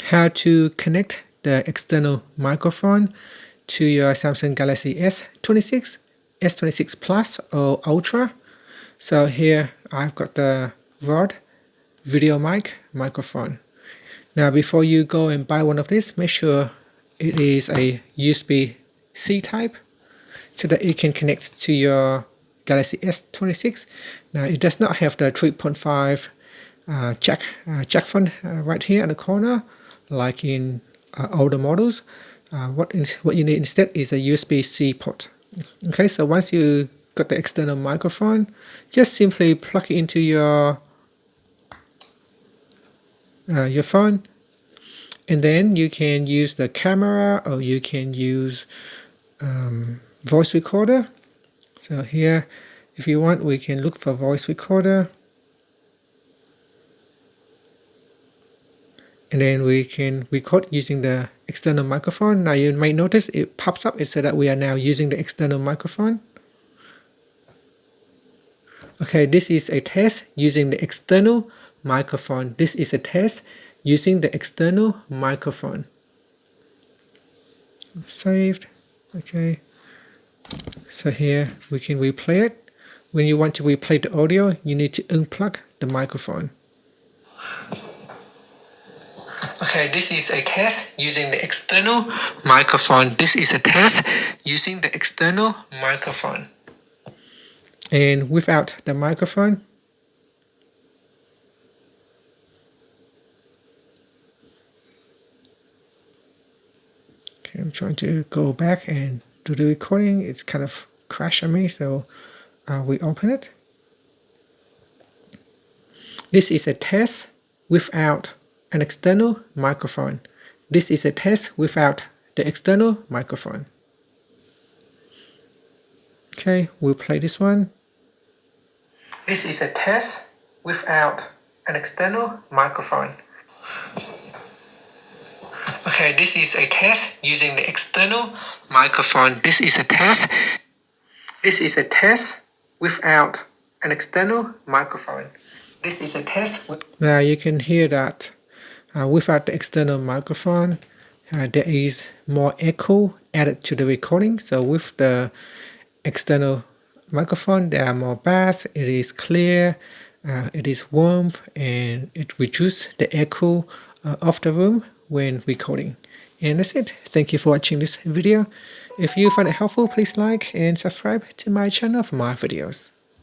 how to connect the external microphone to your Samsung Galaxy S26, S26 Plus or Ultra. So here I've got the RØDE video microphone. Now before you go and buy one of these, make sure it is a USB-C type so that it can connect to your Galaxy S26. Now it does not have the 3.5 jack front right here in the corner like in older models. What you need instead is a USB-C port. Okay, so once you got the external microphone, just simply plug it into your phone, and then you can use the camera or you can use voice recorder. So here, if you want, we can look for voice recorder, and then we can record using the external microphone. Now you might notice it pops up. It said that we are now using the external microphone. Okay, this is a test using the external microphone. This is a test using the external microphone. Saved. Okay. So here we can replay it. When you want to replay the audio, you need to unplug the microphone. Okay, this is a test using the external microphone. This is a test using the external microphone. And without the microphone, okay, I'm trying to go back and do the recording. It's kind of crashed on me, so we open it. This is a test without an external microphone. This is a test without the external microphone. Okay, we'll play this one. This is a test without an external microphone. Okay, this is a test using the external microphone. This is a test. This is a test without an external microphone. This is a test. Now you can hear that without the external microphone, there is more echo added to the recording. So with the external microphone, there are more bass, it is clear, it is warm, and it reduces the echo of the room when recording. And that's it. Thank you for watching this video. If you find it helpful, please like and subscribe to my channel for more videos.